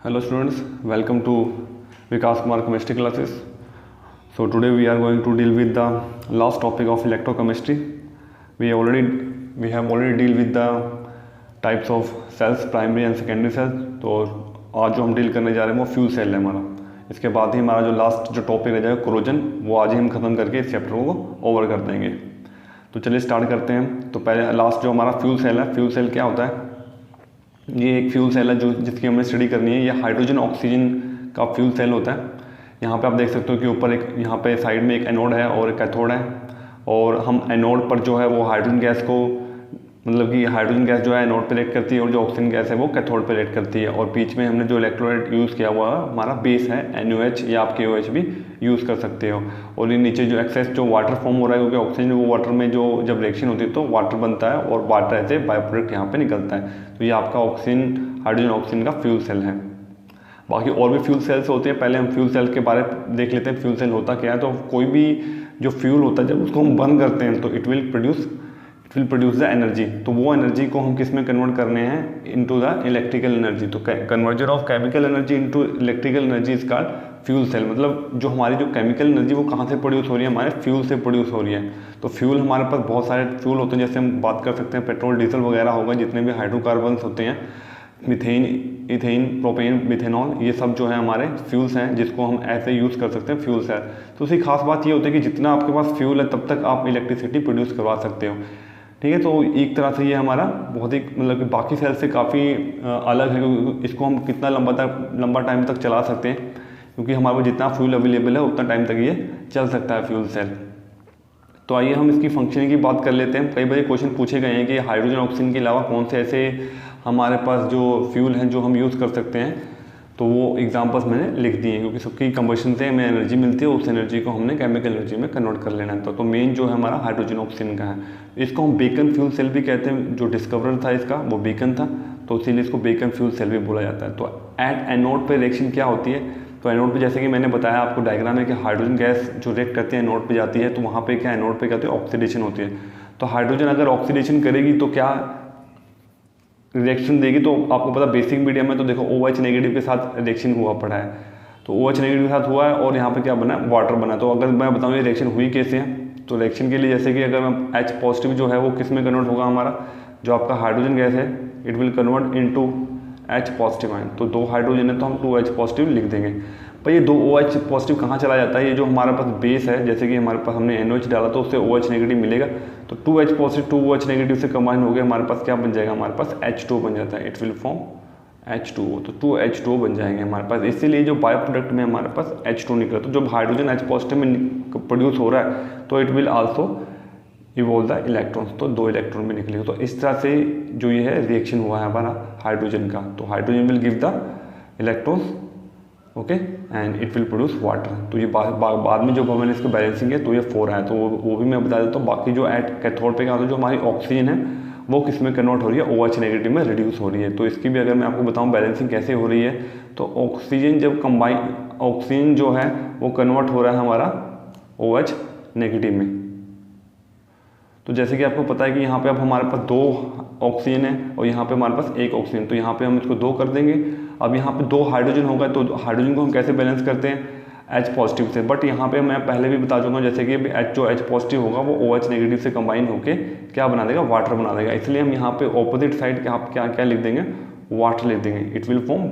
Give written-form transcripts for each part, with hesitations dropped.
Hello students, welcome to Vikas Kumar chemistry classes. So today we are going to deal with the last topic of electrochemistry. We have already deal with the types of cells, primary and secondary cells. तो आज जो हम deal करने जा रहे हैं वो fuel cell है हमारा. इसके बाद ही हमारा जो लास्ट जो टॉपिक रह जाएगा कोरोजन, वो आज ही हम ख़त्म करके इस चैप्टर को ओवर कर देंगे. तो चलिए स्टार्ट करते हैं. तो पहले लास्ट जो हमारा फ्यूल सेल है, फ्यूल सेल क्या होता है? ये एक फ्यूल सेल है जो जिसकी हमें स्टडी करनी है. ये हाइड्रोजन ऑक्सीजन का फ्यूल सेल होता है. यहाँ पे आप देख सकते हो कि ऊपर एक यहाँ पे साइड में एक एनोड है और एक कैथोड है, और हम एनोड पर जो है वो हाइड्रोजन गैस को, मतलब कि हाइड्रोजन गैस जो है एनोड पे रिएक्ट करती है और जो ऑक्सीजन गैस है वो कैथोड पे रिएक्ट करती है. और बीच में हमने जो इलेक्ट्रोलाइट यूज़ किया हुआ है हमारा बेस है NaOH, या आप KOH भी यूज़ कर सकते हो. और ये नीचे जो एक्सेस जो वाटर फॉर्म हो रहा है, क्योंकि ऑक्सीजन वो वाटर में जो जब रिएक्शन होती है तो वाटर बनता है और वाटर ऐसे बाय प्रोडक्ट यहाँ पे निकलता है. तो ये आपका ऑक्सीजन, हाइड्रोजन ऑक्सीजन का फ्यूल सेल है. बाकी और भी फ्यूल सेल्स होते हैं. पहले हम फ्यूल सेल के बारे में देख लेते हैं. फ्यूल सेल होता क्या है? तो कोई भी जो फ्यूल होता है जब उसको हम बर्न करते हैं तो it will produce the energy. तो वो एनर्जी को हम किस में कन्वर्ट करने हैं? Into the electrical energy. तो conversion of chemical energy into electrical energy is called fuel cell. मतलब जो हमारी जो केमिकल एनर्जी वो कहाँ से प्रोड्यूस हो रही है? हमारे फ्यूल से प्रोड्यूस हो रही है. तो फ्यूल हमारे पास बहुत सारे फ्यूल होते हैं. जैसे हम बात कर सकते हैं पेट्रोल, डीजल वगैरह होगा, जितने भी हाइड्रोकार्बन्स होते हैं, मीथेन, इथेन, प्रोपेन, मिथेनॉल, ये सब जो है हमारे फ्यूल्स हैं जिसको हम ऐसे यूज़ कर सकते हैं फ्यूल सेल. तो उसकी खास बात ये होती है कि जितना आपके पास फ्यूल है तब तक आप इलेक्ट्रिसिटी प्रोड्यूस करवा सकते हो. ठीक है. तो एक तरह से ये हमारा बहुत ही, मतलब कि बाकी सेल से काफ़ी अलग है, क्योंकि इसको हम कितना लंबा टाइम तक चला सकते हैं, क्योंकि हमारे पास जितना फ्यूल अवेलेबल है उतना टाइम तक ये चल सकता है फ्यूल सेल. तो आइए हम इसकी फंक्शनिंग की बात कर लेते हैं. कई बार क्वेश्चन पूछे गए हैं कि हाइड्रोजन ऑक्सीजन के अलावा कौन से ऐसे हमारे पास जो फ्यूल हैं जो हम यूज़ कर सकते हैं. तो वो एग्जांपल्स मैंने लिख दिए हैं, क्योंकि सबकी कंबशन से हमें एनर्जी मिलती है, उस एनर्जी को हमने केमिकल एनर्जी में कन्वर्ट कर लेना है. तो मेन जो है हमारा हाइड्रोजन ऑक्सीजन का है. इसको हम बेकन फ्यूल सेल भी कहते हैं. जो डिस्कवरर था इसका वो बेकन था, तो इसीलिए इसको बेकन फ्यूल सेल भी बोला जाता है. तो एट एनोड पे रिएक्शन क्या होती है? तो एनोड पे जैसे कि मैंने बताया आपको डायग्राम है कि हाइड्रोजन गैस जो रिएक्ट करती है एनोड पे जाती है, तो वहाँ पे क्या एनोड पे क्या होती है? ऑक्सीडेशन होती है. तो हाइड्रोजन अगर ऑक्सीडेशन करेगी तो क्या रिएक्शन देगी? तो आपको पता बेसिक मीडियम में तो देखो OH नेगेटिव के साथ रिएक्शन हुआ पड़ा है. तो OH नेगेटिव के साथ हुआ है और यहाँ पे क्या बना? वाटर बना. तो अगर मैं बताऊँ ये रिएक्शन हुई कैसे है, तो रिएक्शन के लिए जैसे कि अगर मैं H पॉजिटिव जो है वो किस में कन्वर्ट होगा? हमारा जो आपका हाइड्रोजन गैस है it will convert into H positive ion. तो 2 हाइड्रोजन है तो हम 2H पॉजिटिव लिख देंगे. पर ये 2 OH पॉजिटिव कहाँ चला जाता है? ये जो हमारे पास बेस है, जैसे कि हमारे पास हमने NOH डाला तो उससे OH नेगेटिव मिलेगा. तो 2H पॉजिटिव 2OH नेगेटिव से कंबाइन हो गया, हमारे पास क्या बन जाएगा? हमारे पास H2 बन जाता है. It will form H2O. तो 2H2O बन जाएंगे हमारे पास. इसीलिए जो बायो प्रोडक्ट में हमारे पास H2 निकला. तो जब हाइड्रोजन H पॉजिटिव में प्रोड्यूस हो रहा है तो it will also evolve the electrons. तो 2 इलेक्ट्रॉन भी निकलेगा. तो इस तरह से जो ये है रिएक्शन हुआ है हमारा हाइड्रोजन का. तो hydrogen will give the electrons, okay, and it will produce water. तो ये बाद में जो मैंने इसको बैलेंसिंग है तो ये 4 है. तो वो भी मैं बता देता हूँ. बाकी जो एट कैथोड पे क्या होता है, जो हमारी ऑक्सीजन है वो किस में कन्वर्ट हो रही है? OH नेगेटिव में रिड्यूस हो रही है. तो इसकी भी अगर मैं आपको बताऊँ बैलेंसिंग कैसे हो रही है, तो ऑक्सीजन जब कंबाइन, ऑक्सीजन जो है वो कन्वर्ट हो रहा है हमारा OH नेगेटिव में. तो जैसे कि आपको पता है कि यहाँ पे अब हमारे पास 2 ऑक्सीजन है और यहाँ पे हमारे पास 1 ऑक्सीजन. तो यहाँ पे हम इसको 2 कर देंगे. अब यहाँ पे 2 हाइड्रोजन होगा. तो हाइड्रोजन को हम कैसे बैलेंस करते हैं? H पॉजिटिव से. बट यहाँ पे मैं पहले भी बता चुका हूँ, जैसे कि H पॉजिटिव होगा वो OH नेगेटिव से कंबाइन होके क्या बना देगा? वाटर बना देगा. इसलिए हम यहाँ पे ऑपोजिट साइड क्या लिख देंगे? वाटर लिख देंगे. It will form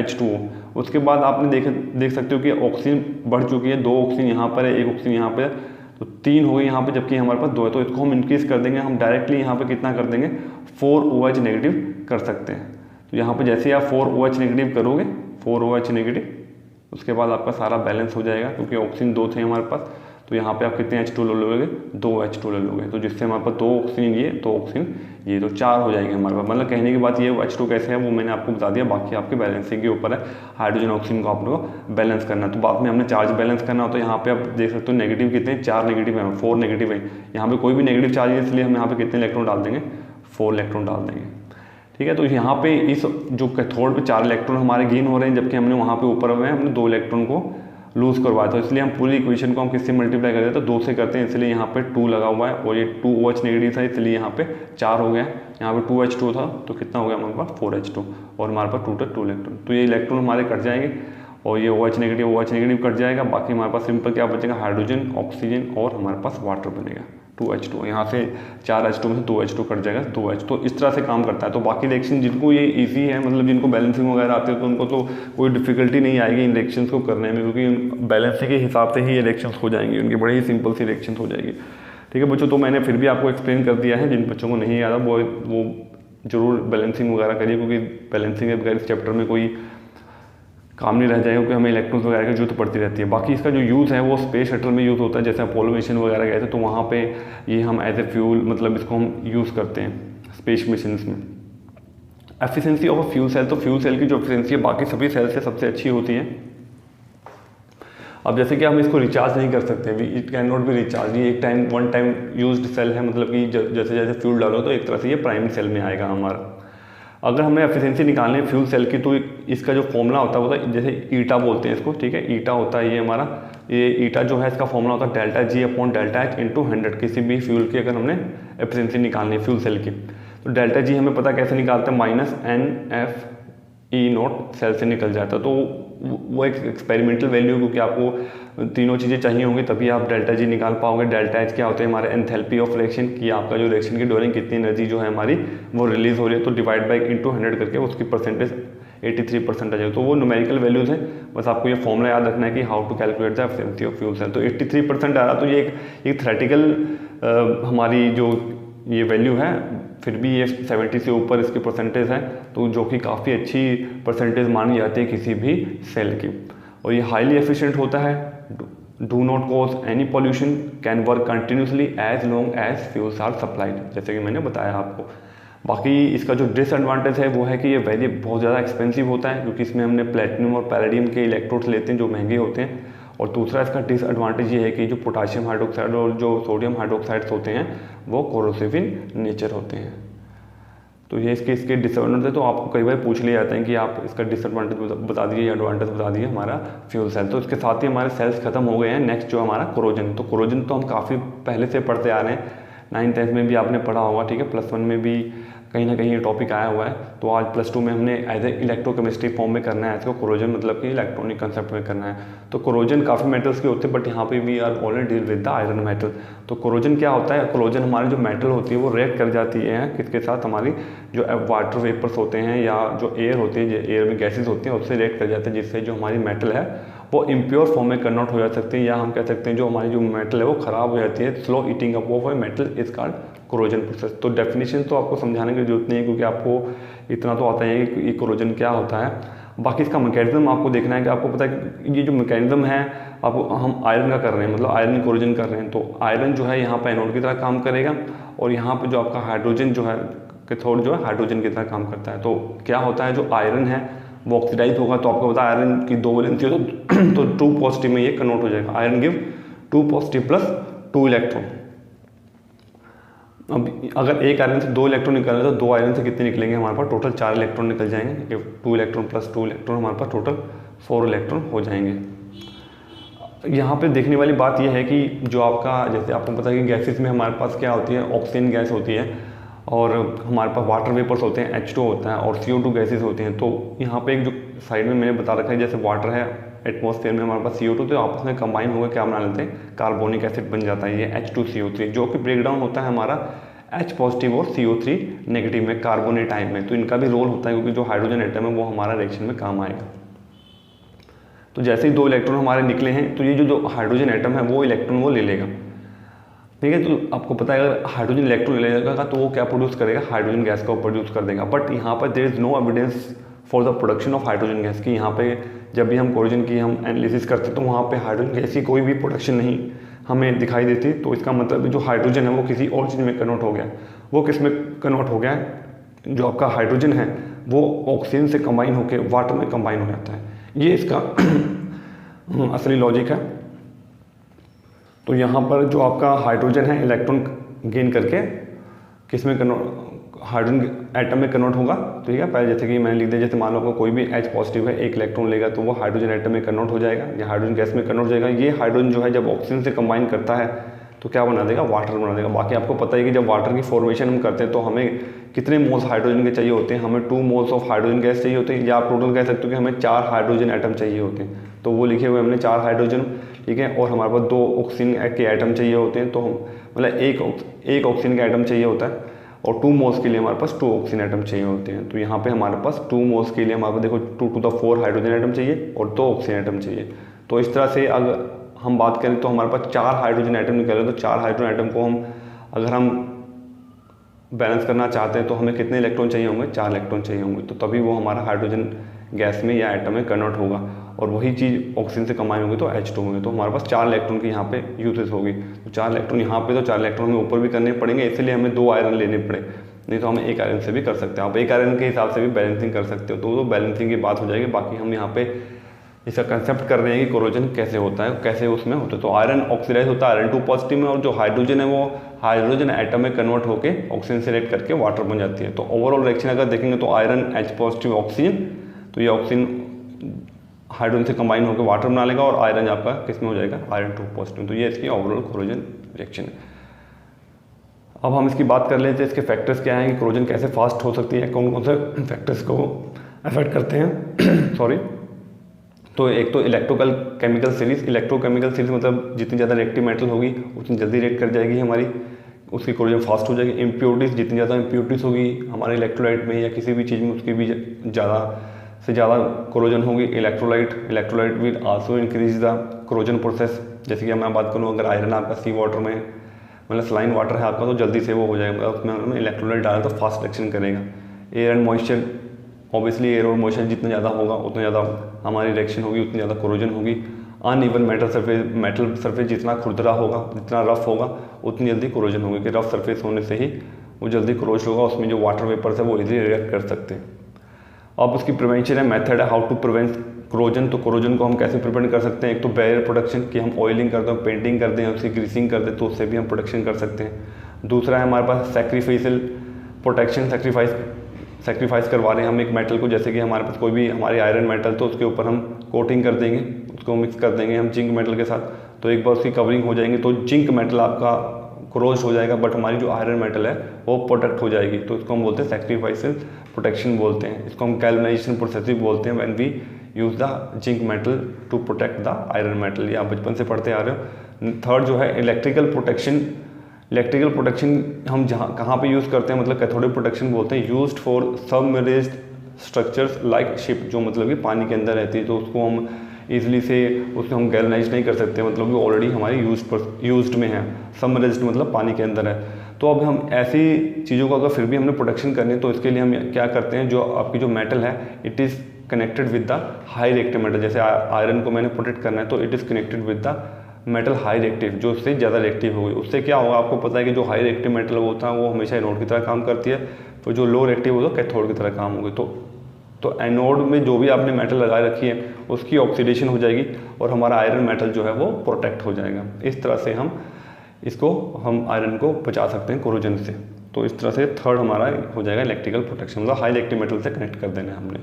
H2O. उसके बाद आपने देख सकते हो कि ऑक्सीजन बढ़ चुकी है. 2 ऑक्सीजन यहाँ पर है, 1 ऑक्सीजन यहाँ पर, तो 3 हो गई यहाँ पे, जबकि हमारे पास 2 है. तो इसको हम इंक्रीज कर देंगे. हम डायरेक्टली यहाँ पे कितना कर देंगे? 4 OH नेगेटिव कर सकते हैं. तो यहाँ पे जैसे आप 4 OH नेगेटिव करोगे, 4 OH नेगेटिव, उसके बाद आपका सारा बैलेंस हो जाएगा, क्योंकि ऑक्सीजन 2 थे हमारे पास. तो यहाँ पे आप कितने H2 ले लोगे? 2 H2 ले लोगे. तो जिससे हमारे पास 2 ऑक्सीजन ये, 2 ऑक्सीजन ये, तो 4 हो जाएंगे हमारे पास. मतलब कहने की बात ये H2 कैसे है वो मैंने आपको बता दिया. बाकी आपके बैलेंसिंग के ऊपर है. हाइड्रोजन ऑक्सीजन को आप लोगों को बैलेंस करना है. तो बाद में हमने चार्ज बैलेंस करना हो तो यहाँ पे आप देख सकते हो नेगेटिव कितने? 4 नेगेटिव है, 4 नेगेटिव है. यहाँ पे कोई भी नेगेटिव चार्ज है, इसलिए हम यहाँ पे कितने इलेक्ट्रॉन डाल देंगे? 4 इलेक्ट्रॉन डाल देंगे. ठीक है. तो यहाँ पे इस जो कैथोड पे 4 इलेक्ट्रॉन हमारे गेन हो रहे हैं, जबकि हमने वहाँ पे ऊपर में हमने 2 इलेक्ट्रॉन को लूज़ करवाया था, इसलिए हम पूरी इक्वेशन को हम किससे मल्टीप्लाई करते हैं तो 2 से करते हैं, इसलिए यहाँ पे 2 लगा हुआ है और ये 2OH नेगेटिव था इसलिए यहाँ पे 4 हो गया। यहाँ पे 2H2 था तो कितना हो गया हमारे पास 4H2 और हमारे पास टोटल 2 इलेक्ट्रॉन। तो ये इलेक्ट्रॉन हमारे कट जाएंगे और ये OH नेगेटिव कट जाएगा, बाकी हमारे पास सिंपल क्या बचेगा हाइड्रोजन, ऑक्सीजन और हमारे पास वाटर बनेगा 2H2। यहाँ से 4H2 में से 2H2 कट जाएगा 2H। तो इस तरह से काम करता है। तो बाकी रिएक्शन जिनको ये इजी है, मतलब जिनको बैलेंसिंग वगैरह आते हैं तो उनको तो कोई डिफिकल्टी नहीं आएगी इन रिएक्शंस को करने में, क्योंकि बैलेंसिंग के हिसाब से ही ये रिएक्शंस हो जाएंगी, उनकी बड़ी ही सिंपल सी रिएक्शंस हो जाएगी। ठीक है बच्चों, तो मैंने फिर भी आपको एक्सप्लेन कर दिया है, जिन बच्चों को नहीं आता वो जरूर बैलेंसिंग वगैरह करिए, क्योंकि बैलेंसिंग के बगैर इस चैप्टर में कोई काम नहीं रह जाएगा, क्योंकि हमें इलेक्ट्रॉन्स वगैरह की जरूरत पड़ती रहती है। बाकी इसका जो यूज़ है वो स्पेस शटल में यूज़ होता है, जैसे अपोलो मिशन वगैरह गए थे तो वहाँ पे ये हम एज ए फ्यूल मतलब इसको हम यूज़ करते हैं स्पेस मिशंस में। Efficiency of a fuel cell, तो फ्यूल सेल की जो एफिशिएंसी है बाकी सभी सेल से सबसे अच्छी होती है। अब जैसे कि हम इसको रिचार्ज नहीं कर सकते, it can not be recharge, ये एक time one time used cell है, मतलब कि जैसे जैसे फ्यूल डालो तो एक तरह से ये प्राइमरी सेल में आएगा हमारा। अगर हमें एफिशिएंसी निकालनी है फ्यूल सेल की तो इसका जो फॉर्मूला होता है जैसे ईटा बोलते हैं इसको, ठीक है, ईटा होता है ये हमारा, ये ईटा जो है इसका फॉर्मूला होता है delta G upon delta H into 100। किसी भी फ्यूल की अगर हमने एफिशिएंसी निकालनी है फ्यूल सेल की तो डेल्टा जी हमें पता कैसे निकालते हैं, -NFE0 सेल से निकल जाता है। तो वो एक एक्सपेरिमेंटल वैल्यू, क्योंकि आपको तीनों चीज़ें चाहिए होंगी तभी आप डेल्टा जी निकाल पाओगे। डेल्टा एच क्या होता है हमारे एंथैल्पी ऑफ रिएक्शन की, आपका जो रिएक्शन की ड्यूरिंग कितनी एनर्जी जो है हमारी वो रिलीज हो रही है, तो डिवाइड बाई इंटू 100 करके उसकी परसेंटेज 83% आ जाएगी। तो वो न्यूमेरिकल वैल्यूज़ हैं, बस आपको ये फॉर्मूला याद रखना है कि how to calculate the efficiency of fuel cell. तो 83% आ रहा, तो ये एक थ्योरेटिकल हमारी जो ये वैल्यू है, फिर भी ये 70 से ऊपर इसकी परसेंटेज है, तो जो कि काफ़ी अच्छी परसेंटेज मानी जाती है किसी भी सेल की। और ये हाईली एफिशिएंट होता है, do not cause any pollution, can work continuously as long as fuels are supplied, जैसे कि मैंने बताया आपको। बाकी इसका जो डिसएडवांटेज है वो है कि ये बहुत ज़्यादा एक्सपेंसिव होता है, क्योंकि इसमें हमने प्लेटिनम और पैलेडियम के इलेक्ट्रोड्स लेते हैं जो महंगे होते हैं। और दूसरा इसका डिसएडवांटेज ये है कि जो पोटाशियम हाइड्रोक्साइड और जो सोडियम हाइड्रोक्साइड्स होते हैं वो कोरोसिव इन नेचर होते हैं। तो ये इसके डिसएडवांटेज है। तो आपको कई बार पूछ लिया जाता है कि आप इसका डिसएडवांटेज बता दिए या एडवांटेज बता दिए हमारा फ्यूल सेल। तो इसके साथ ही हमारे सेल्स खत्म हो गए हैं। नेक्स्ट जो हमारा कोरोजन, तो कोरोजन तो हम काफ़ी पहले से पढ़ते आ रहे हैं, 9th-10th में भी आपने पढ़ा होगा, ठीक है, +1 में भी कहीं ना कहीं ये टॉपिक आया हुआ है। तो आज +2 में हमने एज ए इलेक्ट्रोकेमिस्ट्री फॉर्म में करना है इसको, कोरोजन मतलब कि इलेक्ट्रॉनिक कंसेप्ट में करना है। तो कोरोजन काफ़ी मेटल्स के होते हैं, बट यहाँ पे we are already deal with the iron metal. तो कोरोजन क्या होता है, कोरोजन हमारी जो मेटल होती है वो रिएक्ट कर जाती है किसके साथ, हमारी जो वाटर वेपर्स होते हैं या जो एयर होती है, जो एयर में गैसेज होती हैं उससे रिएक्ट कर जाते हैं, जिससे जो हमारी मेटल है वो इम्प्योर फॉर्म में कन्वर्ट हो जा सकती है, या हम कह सकते हैं जो हमारी जो मेटल है वो ख़राब हो जाती है, slow eating up of metal is called corrosion process. तो डेफिनेशन तो आपको समझाने की जरूरत नहीं है, क्योंकि आपको इतना तो आता है कि कोरोजन क्या होता है। बाकी इसका मैकेनिज्म आपको देखना है कि आपको पता है कि ये जो मैकेनिज्म है आपको, हम आयरन का कर रहे हैं, मतलब आयरन कोरोजन कर रहे हैं, तो आयरन जो है यहाँ पर एनोड की तरह काम करेगा, और यहाँ पर जो आपका हाइड्रोजन जो है कैथोड जो है हाइड्रोजन की तरह काम करता है। तो क्या होता है, जो आयरन है वो ऑक्सीडाइज होगा, तो आपको पता है आयरन की 2 वैलेंसी हो तो 2 पॉजिटिव में ये कन्वर्ट हो जाएगा। Iron give 2 positive plus 2 electron. अब अगर एक आयरन से 2 इलेक्ट्रॉन निकल रहे हैं तो 2 आयरन से कितने निकलेंगे, हमारे पास टोटल 4 इलेक्ट्रॉन निकल जाएंगे। 2 इलेक्ट्रॉन प्लस 2 इलेक्ट्रॉन हमारे पास टोटल 4 इलेक्ट्रॉन हो जाएंगे। यहाँ पे देखने वाली बात यह है कि जो आपका, जैसे आपको पता है कि गैसेस में हमारे पास क्या होती है, ऑक्सीजन गैस होती है, और हमारे पास वाटर वेपर्स होते हैं, H2 होता है, और CO2 गैसेस होती हैं। तो यहाँ पे एक जो साइड में मैंने बता रखा है, जैसे वाटर है एटमॉस्फेयर में, हमारे पास CO2, तो आपस में कंबाइन होकर क्या बना लेते हैं, कार्बोनिक एसिड बन जाता है ये H2CO3, जो कि ब्रेक डाउन होता है हमारा H पॉजिटिव और CO3 नेगेटिव में, कार्बोनेट आयन में। तो इनका भी रोल होता है, क्योंकि जो हाइड्रोजन एटम है वो हमारा रिएक्शन में काम आएगा। तो जैसे ही 2 इलेक्ट्रॉन हमारे निकले हैं तो ये जो हाइड्रोजन एटम है वो इलेक्ट्रॉन वो ले लेगा, ठीक है। तो आपको पता है अगर हाइड्रोजन इलेक्ट्रॉन ले लेगा तो वो क्या प्रोड्यूस करेगा, हाइड्रोजन गैस को प्रोड्यूस कर देगा। बट यहाँ पर there is no evidence for the production of hydrogen gas की। यहाँ पे जब भी हम कोरोजन की हम एनालिसिस करते तो वहाँ पे हाइड्रोजन गैस की कोई भी प्रोडक्शन नहीं हमें दिखाई देती। तो इसका मतलब जो हाइड्रोजन है वो किसी और चीज़ में कन्वर्ट हो गया। वो किस में कन्वर्ट हो गया है, जो आपका हाइड्रोजन है वो ऑक्सीजन से कंबाइन होकर वाटर में कंबाइन हो जाता है। ये इसका असली लॉजिक है। तो यहाँ पर जो आपका हाइड्रोजन है इलेक्ट्रॉन गेन करके किस में हाइड्रोजन एटम में कन्वर्ट होगा। तो ठीक है, पहले जैसे कि मैंने लिख दिया, जैसे मान लो आपको कोई भी H पॉजिटिव है, एक इलेक्ट्रॉन लेगा तो वो हाइड्रोजन एटम में कन्वर्ट हो जाएगा या हाइड्रोजन गैस में कन्वर्ट हो जाएगा। ये हाइड्रोजन जो है जब ऑक्सीजन से कंबाइन करता है तो क्या बना देगा, वाटर बना देगा। बाकी आपको पता है कि जब वाटर की फॉर्मेशन हम करते हैं तो हमें कितने मोल्स हाइड्रोजन के चाहिए होते हैं, हमें 2 मोल्स ऑफ हाइड्रोजन गैस चाहिए होते हैं, या आप टोटल कह सकते हो कि हमें 4 हाइड्रोजन एटम चाहिए होते हैं। तो वो लिखे हुए हमने 4 हाइड्रोजन, ठीक है, और हमारे पास 2 ऑक्सीजन के एटम चाहिए होते हैं। तो हम मतलब एक ऑक्सीजन का एटम चाहिए होता है और 2 मोल्स के लिए हमारे पास 2 ऑक्सीजन एटम चाहिए होते हैं। तो यहाँ पे हमारे पास 2 मोल्स के लिए हमारे पास देखो 2 to the 4 हाइड्रोजन एटम चाहिए और 2 ऑक्सीजन एटम चाहिए। तो इस तरह से अगर हम बात करें तो हमारे पास 4 हाइड्रोजन एटम निकले, तो 4 हाइड्रोजन एटम को अगर हम बैलेंस करना चाहते हैं तो हमें कितने इलेक्ट्रॉन चाहिए होंगे, 4 इलेक्ट्रॉन चाहिए होंगे। तो तभी वो हमारा हाइड्रोजन गैस में या एटम में कन्वर्ट होगा और वही चीज़ ऑक्सीजन से कंबाइन होगी तो H2 होगी। तो हमारे पास 4 इलेक्ट्रॉन की यहाँ पे यूजेस होगी। तो 4 इलेक्ट्रॉन यहाँ पे, तो 4 इलेक्ट्रॉन हमें ऊपर भी करने पड़ेंगे, इसलिए हमें 2 आयरन लेने पड़े, नहीं तो हम एक आयरन से भी कर सकते हैं। आप एक आयरन के हिसाब से भी बैलेंसिंग कर सकते हो। तो बैलेंसिंग की बात हो जाएगी। बाकी हम यहाँ पे इसका कंसेप्ट कर रहे हैं कि कोरोजन कैसे होता है, कैसे उसमें होता है। तो आयरन ऑक्सीडाइज होता है आयरन 2 पॉजिटिव में, और जो हाइड्रोजन है वो हाइड्रोजन एटम में कन्वर्ट होकर ऑक्सीजन से रिएक्ट करके वाटर बन जाती है। तो ओवरऑल रिएक्शन अगर देखेंगे तो आयरन H पॉजिटिव ऑक्सीजन, तो ये ऑक्सीजन हाइड्रोजन से कंबाइन होकर वाटर बना लेगा, और आयरन आपका किस में हो जाएगा, आयरन 2 पॉजिटिव। तो ये इसकी ओवरऑल कोरोजन रिएक्शन है। अब हम इसकी बात कर लेते हैं, इसके फैक्टर्स क्या हैं कि कोरोजन कैसे फास्ट हो सकती है, कौन कौन से फैक्टर्स को अफेक्ट करते हैं सॉरी। तो एक तो electrical chemical series. Electrochemical series मतलब जितनी ज़्यादा रिएक्टिव मेटल होगी उतनी जल्दी रिएक्ट कर जाएगी हमारी, उसकी कोरोजन फास्ट हो जाएगी। इम्प्योरिटीज़, जितनी ज़्यादा इम्प्योरिटीज़ होगी हमारे इलेक्ट्रोलाइट में या किसी भी चीज़ में, उसकी भी ज़्यादा से ज़्यादा कोरोजन होगी। Electrolyte will also increase the corrosion process. जैसे कि मैं बात करूँ, अगर आयरन आपका सी वाटर में मतलब सलाइन वाटर है आपका, तो जल्दी से वो हो जाएगा, उसमें इलेक्ट्रोलाइट डालें तो फास्ट रिएक्शन करेगा। Air and moisture, obviously air और मॉइस्चर जितना ज़्यादा होगा उतना ज़्यादा हमारी रिएक्शन होगी, उतनी ज़्यादा कोरोजन होगी। अनइवन मेटल सरफेस जितना खुरदरा होगा, जितना रफ होगा, उतनी जल्दी कोरोजन होगी, कि रफ सरफेस होने से ही वो जल्दी क्रोज होगा, उसमें जो वाटर वेपर्स है वो इजीली रिएक्ट कर सकते हैं। अब उसकी प्रिवेंशन है, मेथड है हाउ टू प्रिवेंट कोरोजन। तो कोरोजन को हम कैसे प्रिवेंट कर सकते हैं, एक तो बैरियर प्रोटेक्शन, कि हम ऑयलिंग कर दें, पेंटिंग कर दें, उसकी ग्रीसिंग कर दें, तो उससे भी हम प्रोटेक्शन कर सकते हैं। दूसरा है हमारे पास सैक्रिफिशियल प्रोटेक्शन, सेक्रीफाइस करवा रहे हैं हम एक मेटल को, जैसे कि हमारे पास कोई भी हमारी आयरन मेटल, तो उसके ऊपर हम कोटिंग कर देंगे, उसको मिक्स कर देंगे हम जिंक मेटल के साथ, तो एक बार उसकी कवरिंग हो जाएंगे तो जिंक मेटल आपका क्रोज हो जाएगा, बट हमारी जो आयरन मेटल है वो प्रोटेक्ट हो जाएगी। तो इसको हम बोलते हैं सैक्रिफाइशियल प्रोटेक्शन बोलते हैं। इसको हम गैल्वेनाइजेशन प्रोसेस भी बोलते हैं, when we use the zinc metal to protect the iron metal. ये आप बचपन से पढ़ते आ रहे हो। थर्ड जो है इलेक्ट्रिकल प्रोटेक्शन हम कहाँ पे यूज़ करते हैं, मतलब कैथोडिक प्रोटेक्शन बोलते हैं, used for submerged structures like ship, जो मतलब कि पानी के अंदर रहती है, तो उसको हम ईजिली से उसको हम गैल्वेनाइज नहीं कर सकते, मतलब कि ऑलरेडी हमारी यूज्ड में है। सबमर्ज्ड मतलब पानी के अंदर है। तो अब हम ऐसी चीज़ों को अगर फिर भी हमने प्रोटेक्शन करनी है, तो इसके लिए हम क्या करते हैं, जो आपकी जो मेटल है it is connected with the high reactive metal. जैसे आयरन को मैंने प्रोटेक्ट करना है तो it is connected with the metal high reactive, जो उससे ज़्यादा रिएक्टिव होगी। उससे क्या होगा, आपको पता है कि जो हाई रिएक्टिव मेटल होता है वो हमेशा एनोड की तरह काम करती है, तो जो लो रिएक्टिव होगा कैथोड की तरह काम होगी। तो एनोड में जो भी आपने मेटल लगाए रखी है उसकी ऑक्सीडेशन हो जाएगी और हमारा आयरन मेटल जो है वो प्रोटेक्ट हो जाएगा। इस तरह से हम आयरन को बचा सकते हैं कोरोजन से। तो इस तरह से थर्ड हमारा हो जाएगा इलेक्ट्रिकल प्रोटेक्शन, मतलब हाई रिएक्टिव मेटल से कनेक्ट कर देना है हमने।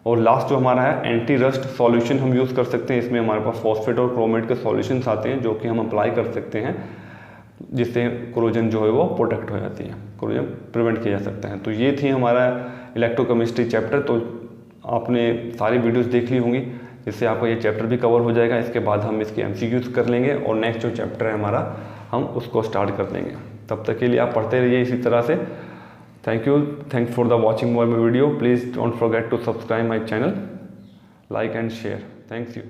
और लास्ट जो हमारा है एंटी रस्ट सॉल्यूशन हम यूज़ कर सकते हैं। इसमें हमारे पास फॉस्फेट और क्रोमेट के सॉल्यूशंस आते हैं जो कि हम अप्लाई कर सकते हैं, जिससे कोरोजन जो है वो प्रोटेक्ट हो जाती है, कोरोजन प्रिवेंट किया जा सकता है। तो ये थी हमारा इलेक्ट्रोकेमिस्ट्री चैप्टर। तो आपने सारी वीडियोस देख ली होंगी, जिससे आपका ये चैप्टर भी कवर हो जाएगा। इसके बाद हम इसके MCQs कर लेंगे और नेक्स्ट जो चैप्टर है हमारा हम उसको स्टार्ट कर देंगे। तब तक के लिए आप पढ़ते रहिए इसी तरह से। Thanks for the watching my video. Please don't forget to subscribe my channel, like and share. Thanks you.